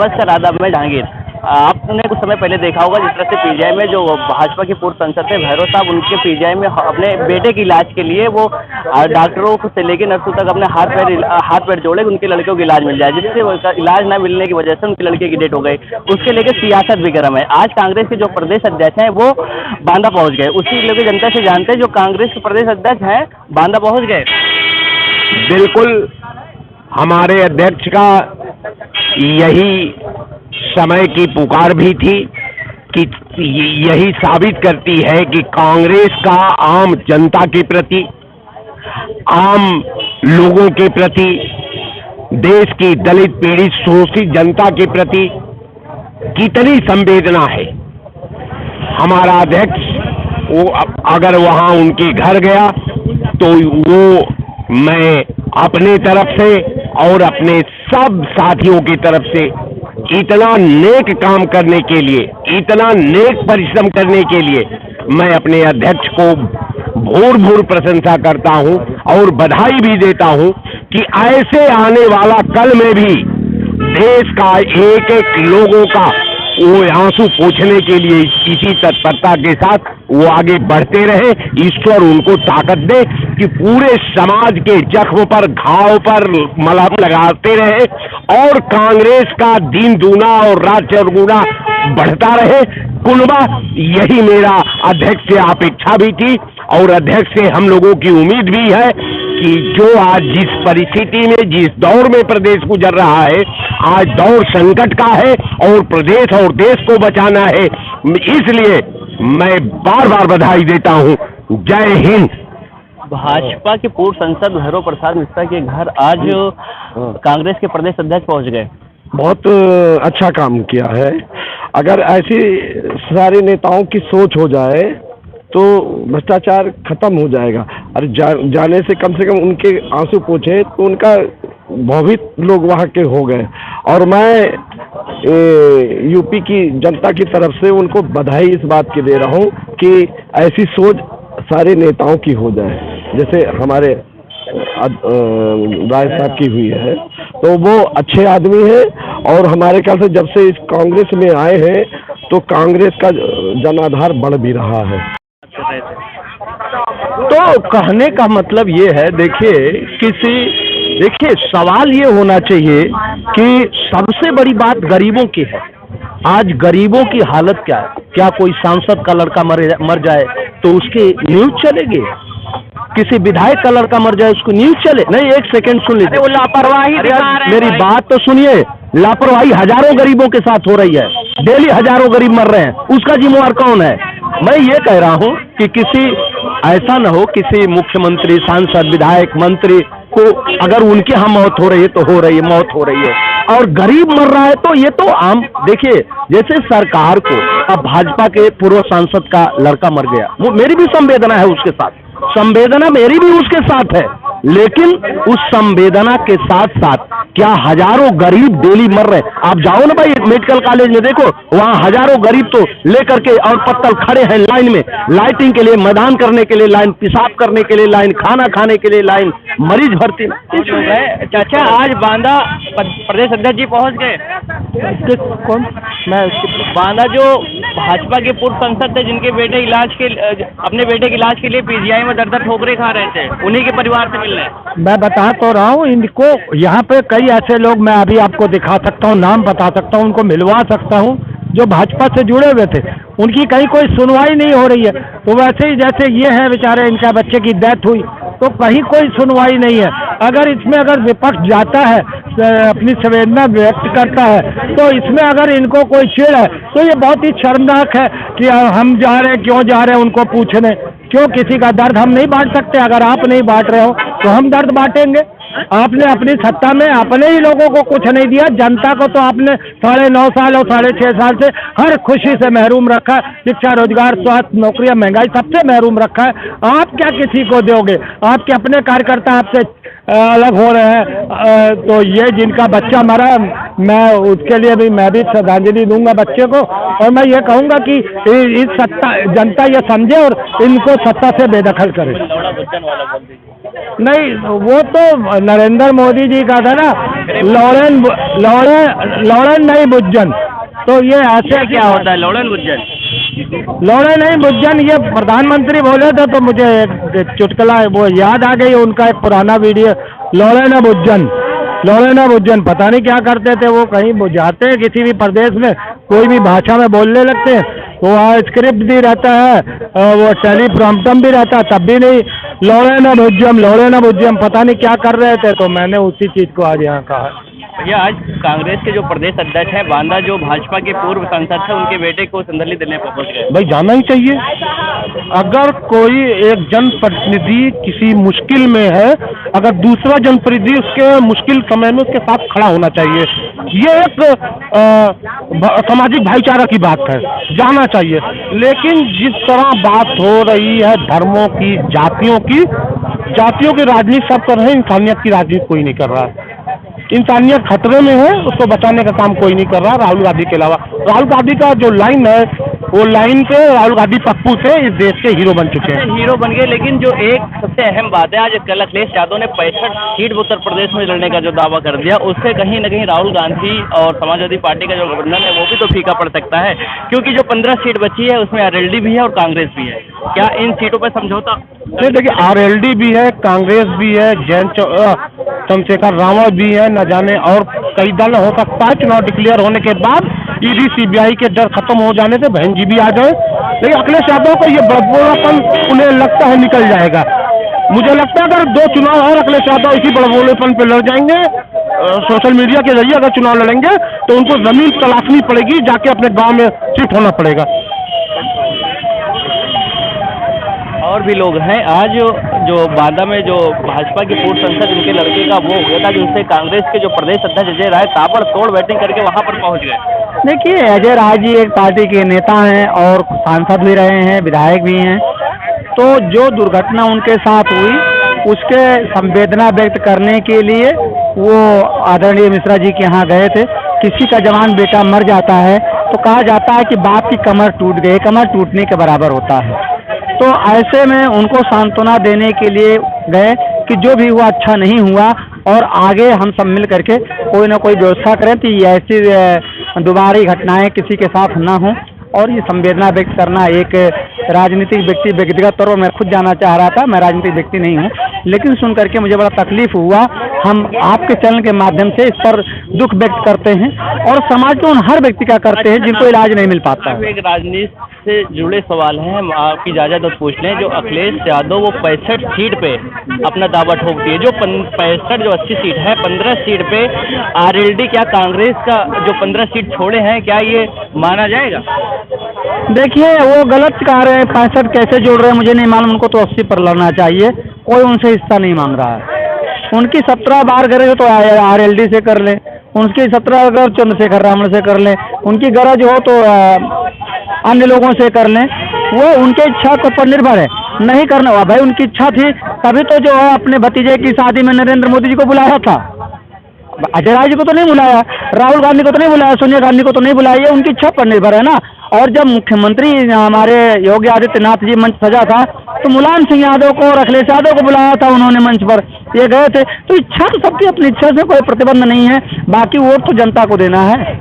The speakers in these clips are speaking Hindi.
नमस्कार, आदाब, मैं जहांगीर। आपने कुछ समय पहले देखा होगा जिस तरह से पीजीआई में जो भाजपा के पूर्व सांसद थे भैरव साहब, उनके पीजीआई में अपने बेटे के इलाज के लिए वो डॉक्टरों को से लेकर नर्सों तक अपने हाथ पैर जोड़े उनके लड़के को इलाज मिल जाए, जिससे इलाज न मिलने की वजह से उनके लड़के की डेथ हो गई। उसके लेकर सियासत भी गर्म है। आज कांग्रेस के जो प्रदेश अध्यक्ष हैं वो बांदा पहुंच गए। उसी लेकर जनता से जानते हैं जो कांग्रेस के प्रदेश अध्यक्ष हैं बांदा पहुंच गए। बिल्कुल, हमारे अध्यक्ष का यही समय की पुकार भी थी कि यही साबित करती है कि कांग्रेस का आम जनता के प्रति, आम लोगों के प्रति, देश की दलित पीड़ित शोषित जनता के प्रति कितनी संवेदना है। हमारा अध्यक्ष वो अगर वहां उनके घर गया तो वो मैं अपने तरफ से और अपने सब साथियों की तरफ से इतना नेक काम करने के लिए, इतना नेक परिश्रम करने के लिए मैं अपने अध्यक्ष को भोर भोर प्रशंसा करता हूं और बधाई भी देता हूं कि ऐसे आने वाला कल में भी देश का एक एक लोगों का वो आंसू पोंछने के लिए इसी तत्परता के साथ वो आगे बढ़ते रहे। ईश्वर उनको ताकत दे कि पूरे समाज के जख्म पर, घाव पर मलहम लगाते रहे और कांग्रेस का दिन दूना और रात चौगुना बढ़ता रहे। कुलबा यही मेरा अध्यक्ष से अपेक्षा भी थी और अध्यक्ष से हम लोगों की उम्मीद भी है कि जो आज जिस परिस्थिति में, जिस दौर में प्रदेश गुजर रहा है, आज दौर संकट का है और प्रदेश और देश को बचाना है, इसलिए मैं बार बार बधाई देता हूं। जय हिंद। भाजपा के पूर्व सांसद भैरव प्रसाद मिश्रा के घर आज कांग्रेस के प्रदेश अध्यक्ष पहुंच गए। बहुत अच्छा काम किया है। अगर ऐसी सारे नेताओं की सोच हो जाए तो भ्रष्टाचार खत्म हो जाएगा। और जाने से कम उनके आंसू पोंछे तो उनका भवित लोग वहाँ के हो गए। और मैं यूपी की जनता की तरफ से उनको बधाई इस बात की दे रहा हूँ कि ऐसी सोच सारे नेताओं की हो जाए, जैसे हमारे राय साहब की हुई है। तो वो अच्छे आदमी है और हमारे ख्याल से जब से इस कांग्रेस में आए हैं तो कांग्रेस का जनाधार बढ़ भी रहा है। तो कहने का मतलब ये है, देखिए सवाल ये होना चाहिए कि सबसे बड़ी बात गरीबों की है। आज गरीबों की हालत क्या है? क्या कोई सांसद का लड़का मर जाए तो उसकी न्यूज चलेगी? किसी विधायक का लड़का मर जाए उसको न्यूज चले? नहीं, एक सेकंड सुन लीजिए। वो लापरवाही, मेरी बात तो सुनिए। लापरवाही हजारों गरीबों के साथ हो रही है, डेली हजारों गरीब मर रहे हैं, उसका जिम्मेवार कौन है? मैं ये कह रहा हूं कि किसी ऐसा न हो किसी मुख्यमंत्री, सांसद, विधायक, मंत्री को अगर उनके यहाँ मौत हो रही है तो हो रही है, मौत हो रही है और गरीब मर रहा है तो ये तो आम। देखिए जैसे सरकार को अब भाजपा के पूर्व सांसद का लड़का मर गया, वो मेरी भी संवेदना है उसके साथ, संवेदना मेरी भी उसके साथ है, लेकिन उस संवेदना के साथ साथ क्या हजारों गरीब डेली मर रहे हैं? आप जाओ ना भाई मेडिकल कॉलेज में, देखो वहां हजारों गरीब तो लेकर के और पत्तल खड़े हैं लाइन में, लाइटिंग के लिए, मैदान करने के लिए लाइन, पेशाब करने के लिए लाइन, खाना खाने के लिए लाइन, मरीज भर्ती में। चाचा आज बांदा प्रदेश अध्यक्ष जी पहुंच गए। कौन? मैं बांदा जो भाजपा के पूर्व सांसद थे जिनके बेटे अपने बेटे के इलाज के लिए पीजीआई में दर ठोकरे खा रहे थे, उन्हीं के परिवार से मिल रहे। मैं बता तो रहा हूँ इनको, यहाँ पे कई ऐसे लोग मैं अभी आपको दिखा सकता हूँ, नाम बता सकता हूँ, उनको मिलवा सकता हूँ जो भाजपा से जुड़े हुए थे, उनकी कहीं कोई सुनवाई नहीं हो रही है। तो वैसे ही जैसे ये है बेचारे, इनका बच्चे की डेथ हुई तो कहीं कोई सुनवाई नहीं है। अगर विपक्ष जाता है, अपनी संवेदना व्यक्त करता है, तो इसमें अगर इनको कोई चिढ़ है तो ये बहुत ही शर्मनाक है कि हम जा रहे हैं, क्यों जा रहे हैं उनको पूछने। क्यों किसी का दर्द हम नहीं बांट सकते? अगर आप नहीं बांट रहे हो तो हम दर्द बांटेंगे। आपने अपनी सत्ता में अपने ही लोगों को कुछ नहीं दिया, जनता को तो आपने 9.5 साल और 6.5 साल से हर खुशी से महरूम रखा है। शिक्षा, रोजगार, स्वास्थ्य, नौकरियां, महंगाई सबसे महरूम रखा है। आप क्या किसी को दोगे? आपके अपने कार्यकर्ता आपसे अलग हो रहे हैं। तो ये जिनका बच्चा मरा, मैं उसके लिए भी मैं भी श्रद्धांजलि दूंगा बच्चे को, और मैं ये कहूंगा कि इस जनता ये समझे और इनको सत्ता से बेदखल करे। नहीं, वो तो नरेंद्र मोदी जी का था ना, लॉरेन नहीं बुज्जन। तो ये ऐसे क्या होता है लौड़न बुज्जन? लौड़े नहीं बुज्जन, ये प्रधानमंत्री बोले थे तो मुझे एक चुटकुला वो याद आ गई, उनका एक पुराना वीडियो, लौड़े न बुज्जन, लौड़े न बुज्जन। पता नहीं क्या करते थे वो, कहीं वो जाते हैं किसी भी प्रदेश में, कोई भी भाषा में बोलने लगते हैं, वो स्क्रिप्ट भी रहता है, वो टेलीप्रॉम्प्टम भी रहता है, तब भी नहीं, लौड़े न बुज्जम, लौड़े न बुज्जम, पता नहीं क्या कर रहे थे। तो मैंने उसी चीज़ को आज यहाँ कहा। भैया आज कांग्रेस के जो प्रदेश अध्यक्ष हैं बांदा, जो भाजपा के पूर्व सांसद थे, उनके बेटे को श्रद्धांजलि देने पहुंच गए। भाई जाना ही चाहिए। अगर कोई एक जनप्रतिनिधि किसी मुश्किल में है, अगर दूसरा जनप्रतिनिधि उसके मुश्किल समय में उसके साथ खड़ा होना चाहिए, ये एक सामाजिक भाईचारा की बात है, जाना चाहिए। लेकिन जिस तरह बात हो रही है धर्मों की, जातियों की राजनीति सब कर रहे हैं, इंसानियत की राजनीति कोई नहीं कर रहा है। इंसानियत खतरे में है, उसको बचाने का काम कोई नहीं कर रहा राहुल गांधी के अलावा। राहुल गांधी का जो लाइन है, वो लाइन पे राहुल गांधी पप्पू से इस देश के हीरो बन चुके हैं। हीरो बन गए। लेकिन जो एक सबसे अहम बात है, आज कल अखिलेश यादव ने 65 सीट उत्तर प्रदेश में लड़ने का जो दावा कर दिया, उससे कहीं न कहीं राहुल गांधी और समाजवादी पार्टी का जो गठबंधन है वो भी तो फीका पड़ सकता है, क्योंकि जो 15 सीट बची है उसमें आरएलडी भी है और कांग्रेस भी है। क्या इन सीटों पर समझौता? नहीं देखिए, आरएलडी भी है, कांग्रेस भी है, चंद्रशेखर रावण भी है, न जाने और कई दल हो सकता है। चुनाव डिक्लेयर होने के बाद ईडी सीबीआई के डर खत्म हो जाने से बहन जी भी आ जाए, लेकिन अखिलेश यादव को ये बड़बोलापन उन्हें लगता है निकल जाएगा। मुझे लगता है अगर 2 चुनाव और अखिलेश यादव इसी बड़बोलेपन पे लड़ जाएंगे, सोशल मीडिया के जरिए अगर चुनाव लड़ेंगे तो उनको जमीन तलाशनी पड़ेगी, जाके अपने गांव में शिफ्ट होना पड़ेगा। और भी लोग हैं। आज जो बांदा में जो भाजपा के पूर्व सांसद उनके लड़के का वो हुआ था, जिनसे कांग्रेस के जो प्रदेश अध्यक्ष अजय राय ताबड़तोड़ बैटिंग करके वहां पर पहुंच गए। देखिए, अजय राय जी एक पार्टी के नेता हैं और सांसद भी रहे हैं, विधायक भी हैं। तो जो दुर्घटना उनके साथ हुई उसके संवेदना व्यक्त करने के लिए वो आदरणीय मिश्रा जी के यहाँ गए थे। किसी का जवान बेटा मर जाता है तो कहा जाता है कि बाप की कमर टूट गई, कमर टूटने के बराबर होता है। तो ऐसे में उनको सांत्वना देने के लिए गए कि जो भी हुआ अच्छा नहीं हुआ और आगे हम सब मिल करके कोई ना कोई व्यवस्था करें कि ऐसी दोबारा घटनाएं किसी के साथ ना हो। और ये संवेदना व्यक्त करना एक राजनीतिक व्यक्ति व्यक्तिगत तौर पर मैं खुद जाना चाह रहा था, मैं राजनीतिक व्यक्ति नहीं हूँ, लेकिन सुन करके मुझे बड़ा तकलीफ हुआ। हम आपके चैनल के माध्यम से इस पर दुख व्यक्त करते हैं और समाज के उन हर व्यक्ति का करते हैं जिनको इलाज नहीं मिल पाता है। एक राजनीति से जुड़े सवाल हैं, हम आपकी इजाज़त पूछ लें। जो अखिलेश यादव वो 65 सीट पे अपना दावा ठोक दिए, जो 65 जो 80 सीट है, 15 सीट पे आरएलडी, क्या कांग्रेस का जो 15 सीट छोड़े हैं, क्या ये माना जाएगा? देखिए, वो गलत कह रहे हैं, 65 कैसे जोड़ रहे हैं मुझे नहीं मालूम। उनको तो 80 पर लड़ना चाहिए, कोई उनसे हिस्सा नहीं मांग रहा है। उनकी 17 बार गरज तो आरएलडी से कर लें, उनकी 17 अगर चंद्रशेखर रावण से कर लें, उनकी गरज हो तो अन्य लोगों से कर लें, वो उनके इच्छा के ऊपर निर्भर है। नहीं करना हुआ भाई, उनकी इच्छा थी तभी तो जो है अपने भतीजे की शादी में नरेंद्र मोदी जी को बुलाया था। अजय राय जी को तो नहीं बुलाया, राहुल गांधी को तो नहीं बुलाया, सोनिया गांधी को तो नहीं बुलाया, ये उनकी इच्छा पर निर्भर है ना। और जब मुख्यमंत्री हमारे योगी आदित्यनाथ जी मंच सजा था तो मुलायम सिंह यादव को और अखिलेश यादव को बुलाया था उन्होंने मंच पर, ये गए थे। तो इच्छा तो सबकी अपनी इच्छा से कोई प्रतिबंध नहीं है, बाकी वोट तो जनता को देना है।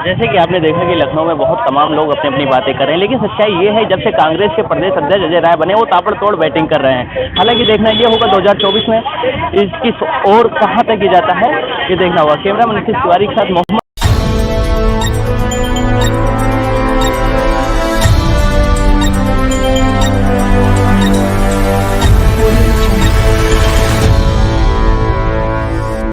जैसे कि आपने देखा कि लखनऊ में बहुत तमाम लोग अपनी अपनी बातें कर रहे हैं, लेकिन सच्चाई ये है जब से कांग्रेस के प्रदेश अध्यक्ष अजय राय बने वो ताबड़तोड़ बैटिंग कर रहे हैं। हालांकि देखना ये होगा 2024 में इसकी और कहां तक की जाता है, ये देखना होगा। कैमरा मैन नीतीश तिवारी के साथ मोहम्मद